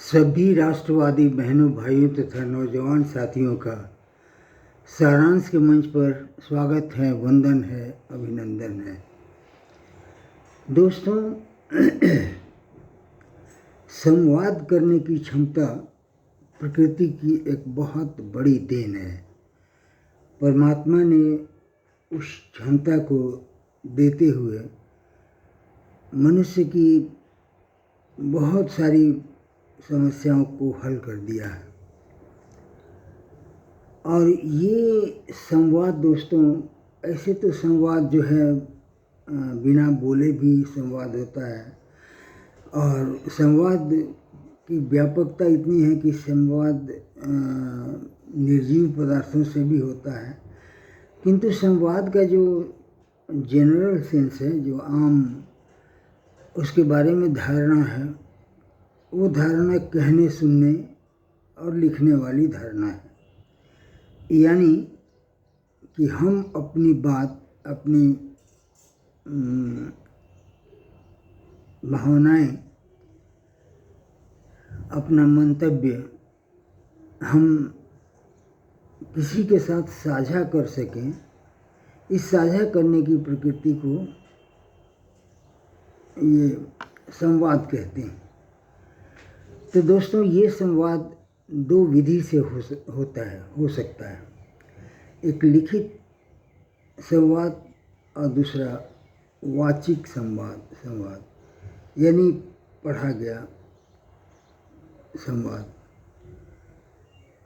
सभी राष्ट्रवादी बहनों भाइयों तथा नौजवान साथियों का सारांश के मंच पर स्वागत है, वंदन है, अभिनंदन है। दोस्तों, संवाद करने की क्षमता प्रकृति की एक बहुत बड़ी देन है। परमात्मा ने उस क्षमता को देते हुए मनुष्य की बहुत सारी समस्याओं को हल कर दिया है। और ये संवाद दोस्तों, ऐसे तो संवाद जो है बिना बोले भी संवाद होता है, और संवाद की व्यापकता इतनी है कि संवाद निर्जीव पदार्थों से भी होता है। किंतु संवाद का जो जनरल सेंस है, जो आम उसके बारे में धारणा है, वो धारणा कहने, सुनने और लिखने वाली धारणा है। यानी कि हम अपनी बात, अपनी भावनाएं, अपना मंतव्य हम किसी के साथ साझा कर सकें। इस साझा करने की प्रकृति को ये संवाद कहते हैं। तो दोस्तों, ये संवाद दो विधि से हो सकता है। एक लिखित संवाद और दूसरा वाचिक संवाद यानी पढ़ा गया संवाद।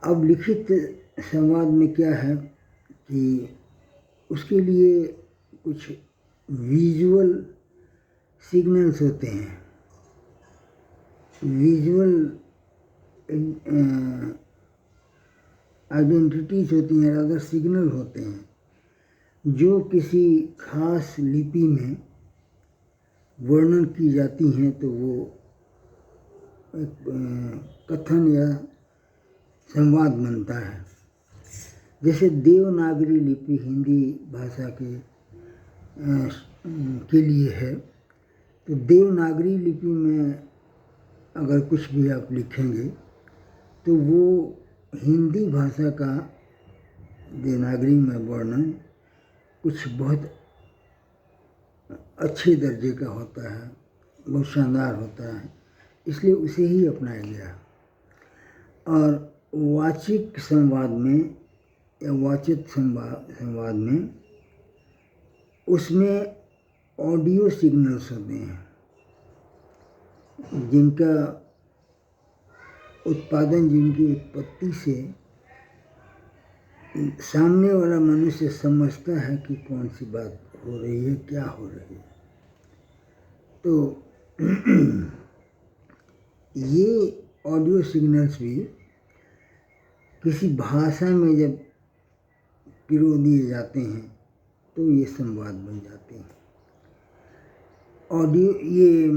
अब लिखित संवाद में क्या है कि उसके लिए कुछ विजुअल सिग्नल्स होते हैं, विजुअल आइडेंटिटीज होती हैं, अदर सिग्नल होते हैं, जो किसी खास लिपि में वर्णन की जाती हैं। तो वो एक कथन या संवाद बनता है। जैसे देवनागरी लिपि हिंदी भाषा के लिए है, तो देवनागरी लिपि में अगर कुछ भी आप लिखेंगे तो वो हिंदी भाषा का देवनागरी में वर्णन कुछ बहुत अच्छे दर्जे का होता है, बहुत शानदार होता है, इसलिए उसे ही अपनाया गया। और वाचिक संवाद में या वाचिक संवाद में उसमें ऑडियो सिग्नल्स होते हैं, जिनका उत्पादन, जिनकी उत्पत्ति से सामने वाला मनुष्य समझता है कि कौन सी बात हो रही है, क्या हो रही है। तो ये ऑडियो सिग्नल्स भी किसी भाषा में जब पिरो दिए जाते हैं तो ये संवाद बन जाते हैं। ऑडियो, ये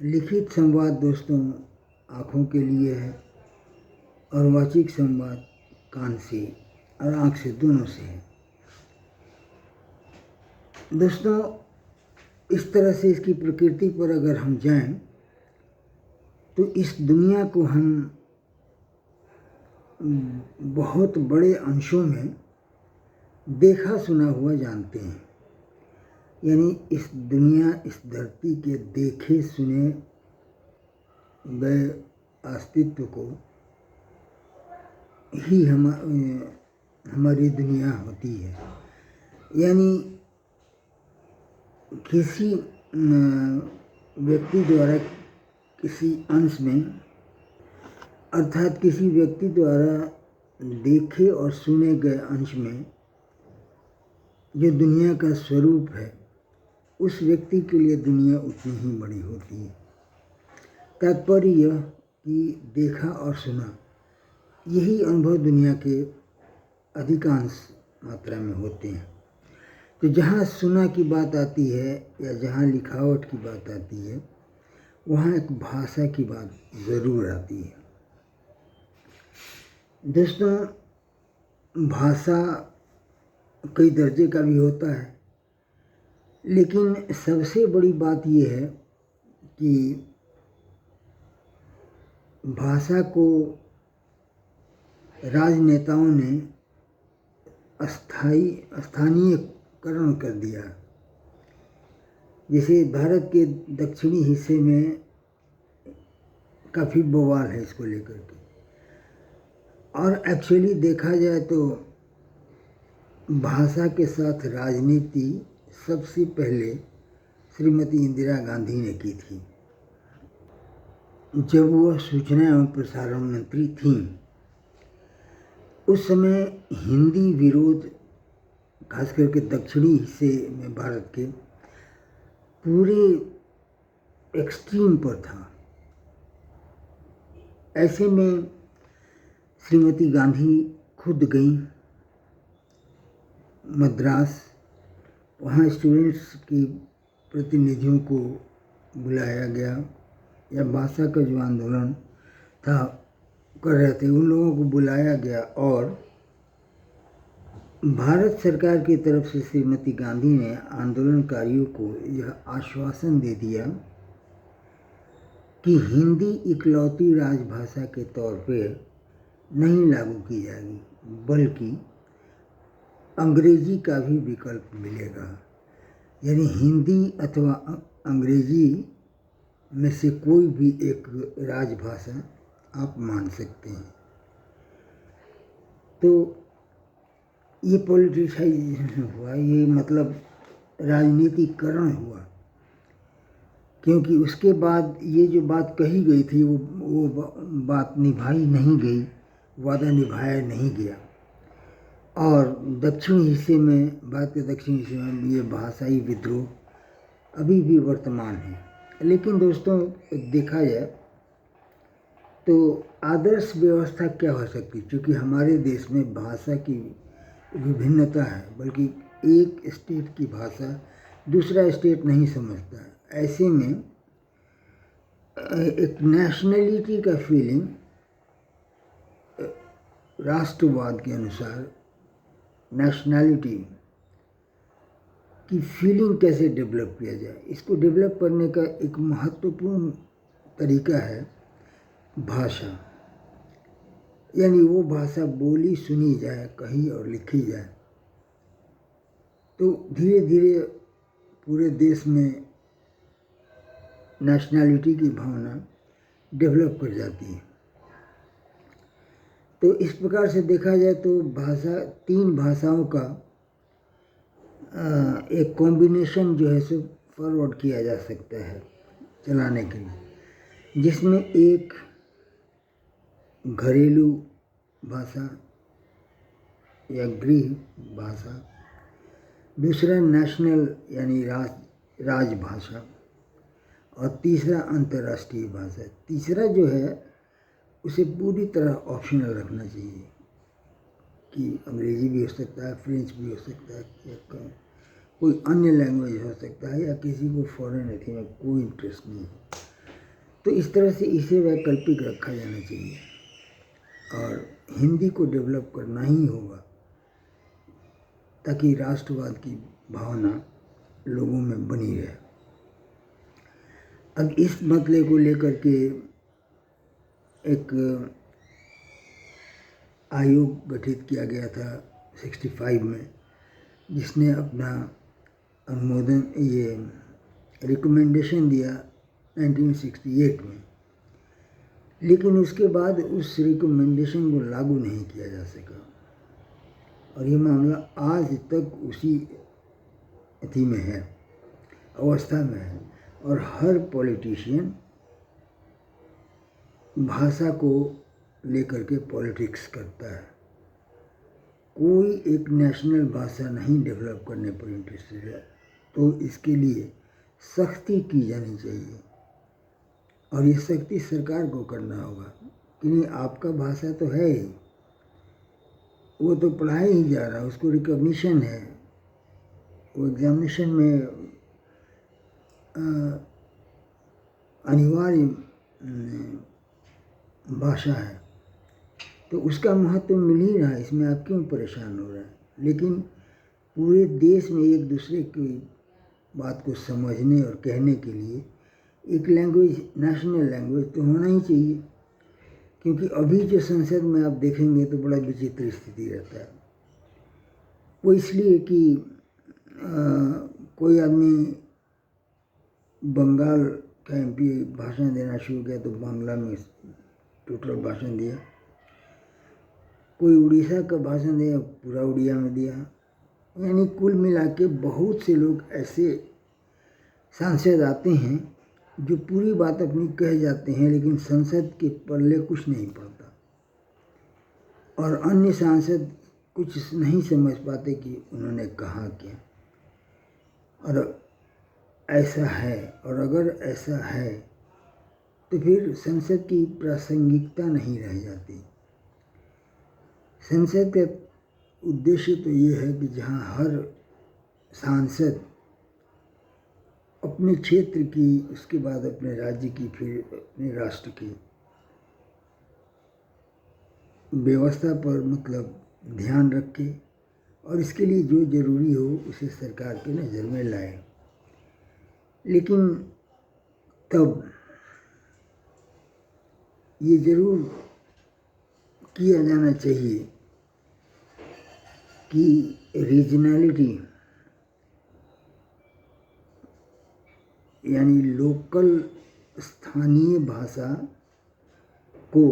लिखित संवाद दोस्तों आँखों के लिए है, और वाचिक संवाद कान से और आँख से, दोनों से है। दोस्तों, इस तरह से इसकी प्रकृति पर अगर हम जाएं तो इस दुनिया को हम बहुत बड़े अंशों में देखा सुना हुआ जानते हैं। यानी इस दुनिया, इस धरती के देखे सुने गए अस्तित्व को ही हमारी दुनिया होती है। यानी किसी व्यक्ति द्वारा किसी अंश में, अर्थात किसी व्यक्ति द्वारा देखे और सुने गए अंश में जो दुनिया का स्वरूप है, उस व्यक्ति के लिए दुनिया उतनी ही बड़ी होती है। तात्पर्य यह कि देखा और सुना, यही अनुभव दुनिया के अधिकांश मात्रा में होते हैं। तो जहाँ सुना की बात आती है या जहाँ लिखावट की बात आती है, वहाँ एक भाषा की बात ज़रूर आती है। दोस्तों, भाषा कई दर्जे का भी होता है, लेकिन सबसे बड़ी बात यह है कि भाषा को राजनेताओं ने स्थानीयकरण कर दिया। जैसे भारत के दक्षिणी हिस्से में काफ़ी बवाल है इसको लेकर के, और एक्चुअली देखा जाए तो भाषा के साथ राजनीति सबसे पहले श्रीमती इंदिरा गांधी ने की थी जब वह सूचना एवं प्रसारण मंत्री थीं। उस समय हिंदी विरोध खास करके दक्षिणी हिस्से में भारत के पूरे एक्सट्रीम पर था। ऐसे में श्रीमती गांधी खुद गईं मद्रास, वहाँ स्टूडेंट्स की प्रतिनिधियों को बुलाया गया, या भाषा का जो आंदोलन था कर रहे थे उन लोगों को बुलाया गया, और भारत सरकार की तरफ से श्रीमती गांधी ने आंदोलनकारियों को यह आश्वासन दे दिया कि हिंदी इकलौती राजभाषा के तौर पर नहीं लागू की जाएगी, बल्कि अंग्रेजी का भी विकल्प मिलेगा। यानी हिंदी अथवा अंग्रेजी में से कोई भी एक राजभाषा आप मान सकते हैं। तो ये पॉलिटिसाइजेशन हुआ, ये मतलब राजनीतिकरण हुआ, क्योंकि उसके बाद ये जो बात कही गई थी वो बात निभाई नहीं गई, वादा निभाया नहीं गया। और दक्षिणी हिस्से में, भारत के दक्षिणी हिस्से में ये भाषाई विद्रोह अभी भी वर्तमान है। लेकिन दोस्तों देखा जाए तो आदर्श व्यवस्था क्या हो सकती, क्योंकि हमारे देश में भाषा की विभिन्नता है, बल्कि एक स्टेट की भाषा दूसरा स्टेट नहीं समझता है। ऐसे में एक नेशनलिटी का फीलिंग राष्ट्रवाद के अनुसार नेशनैलिटी की फीलिंग कैसे डेवलप किया जाए, इसको डेवलप करने का एक महत्वपूर्ण तरीका है भाषा। यानी वो भाषा बोली सुनी जाए, कही और लिखी जाए, तो धीरे धीरे पूरे देश में नेशनैलिटी की भावना डेवलप कर जाती है। तो इस प्रकार से देखा जाए तो भाषा, तीन भाषाओं का एक कॉम्बिनेशन जो है सो फॉरवर्ड किया जा सकता है चलाने के लिए, जिसमें एक घरेलू भाषा या गृह भाषा, दूसरा नेशनल यानी राजभाषा, और तीसरा अंतर्राष्ट्रीय भाषा। तीसरा जो है उसे पूरी तरह ऑप्शनल रखना चाहिए कि अंग्रेजी भी हो सकता है, फ्रेंच भी हो सकता है, या कोई अन्य लैंग्वेज हो सकता है, या किसी को फॉरेन में कोई इंटरेस्ट नहीं है। तो इस तरह से इसे वैकल्पिक रखा जाना चाहिए, और हिंदी को डेवलप करना ही होगा ताकि राष्ट्रवाद की भावना लोगों में बनी रहे। अब इस मसले को लेकर के एक आयोग गठित किया गया था 65 में, जिसने अपना अनुमोदन, ये रिकमेंडेशन दिया 1968 में। लेकिन उसके बाद उस रिकमेंडेशन को लागू नहीं किया जा सका, और ये मामला आज तक उसी अथी में है, अवस्था में है। और हर पॉलिटिशियन भाषा को लेकर के पॉलिटिक्स करता है, कोई एक नेशनल भाषा नहीं डेवलप करने पर इंटरेस्टेड है। तो इसके लिए सख्ती की जानी चाहिए, और ये सख्ती सरकार को करना होगा कि नहीं, आपका भाषा तो है ही, वो तो पढ़ाया ही जा रहा है, उसको रिकॉग्निशन है, वो एग्जामिनेशन में अनिवार्य भाषा है, तो उसका महत्व मिल ही रहा है, इसमें आप क्यों परेशान हो रहे हैं। लेकिन पूरे देश में एक दूसरे की बात को समझने और कहने के लिए एक लैंग्वेज, नेशनल लैंग्वेज तो होना ही चाहिए। क्योंकि अभी जो संसद में आप देखेंगे तो बड़ा विचित्र स्थिति रहता है। वो इसलिए कि कोई आदमी बंगाल का एमपी भाषण देना शुरू किया तो बांग्ला में टोटल भाषण दिया, कोई उड़ीसा का भाषण दिया पूरा उड़िया में दिया। यानी कुल मिला के बहुत से लोग ऐसे सांसद आते हैं जो पूरी बात अपनी कह जाते हैं, लेकिन संसद के पल्ले कुछ नहीं पड़ता, और अन्य सांसद कुछ नहीं समझ पाते कि उन्होंने कहा क्या। और ऐसा है, और अगर ऐसा है तो फिर संसद की प्रासंगिकता नहीं रह जाती। संसद का उद्देश्य तो ये है कि जहाँ हर सांसद अपने क्षेत्र की, उसके बाद अपने राज्य की, फिर अपने राष्ट्र की व्यवस्था पर मतलब ध्यान रखे और इसके लिए जो ज़रूरी हो उसे सरकार के नज़र में लाए। लेकिन तब ये ज़रूर किया जाना चाहिए कि रीजनलिटी यानी लोकल स्थानीय भाषा को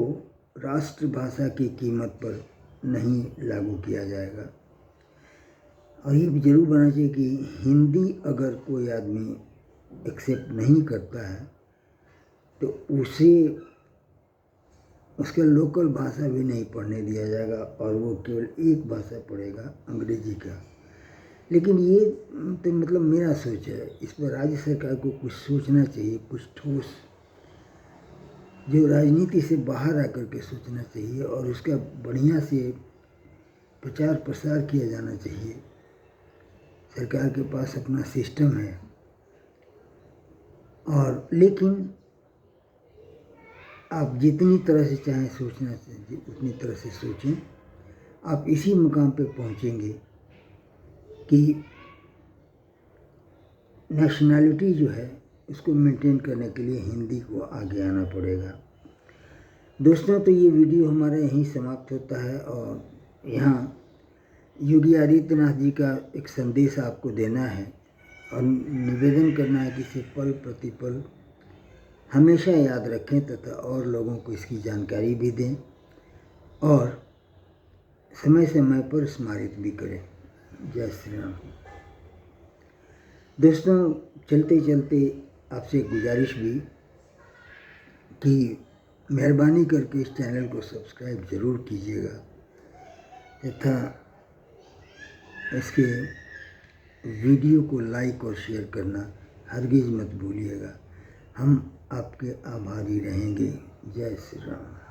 राष्ट्रभाषा की कीमत पर नहीं लागू किया जाएगा। और ये भी जरूर बनना चाहिए कि हिंदी अगर कोई आदमी एक्सेप्ट नहीं करता है तो उसे उसका लोकल भाषा भी नहीं पढ़ने दिया जाएगा और वो केवल एक भाषा पढ़ेगा, अंग्रेजी का। लेकिन ये तो मतलब मेरा सोच है, इस पर राज्य सरकार को कुछ सोचना चाहिए, कुछ ठोस जो राजनीति से बाहर आकर के सोचना चाहिए और उसका बढ़िया से प्रचार प्रसार किया जाना चाहिए। सरकार के पास अपना सिस्टम है, और लेकिन आप जितनी तरह से चाहें सोचना चाहिए उतनी तरह से सोचें। आप इसी मुकाम पे पहुंचेंगे कि नेशनैलिटी जो है उसको मेंटेन करने के लिए हिंदी को आगे आना पड़ेगा। दोस्तों, तो ये वीडियो हमारा यहीं समाप्त होता है, और यहाँ योगी आदित्यनाथ जी का एक संदेश आपको देना है और निवेदन करना है कि इसे पल प्रतिपल हमेशा याद रखें तथा और लोगों को इसकी जानकारी भी दें और समय समय पर स्मारित भी करें। जय श्री राम। दोस्तों, चलते चलते आपसे गुजारिश भी कि मेहरबानी करके इस चैनल को सब्सक्राइब ज़रूर कीजिएगा तथा इसके वीडियो को लाइक और शेयर करना हरगिज़ मत भूलिएगा। हम आपके आभारी रहेंगे। जय श्री राम।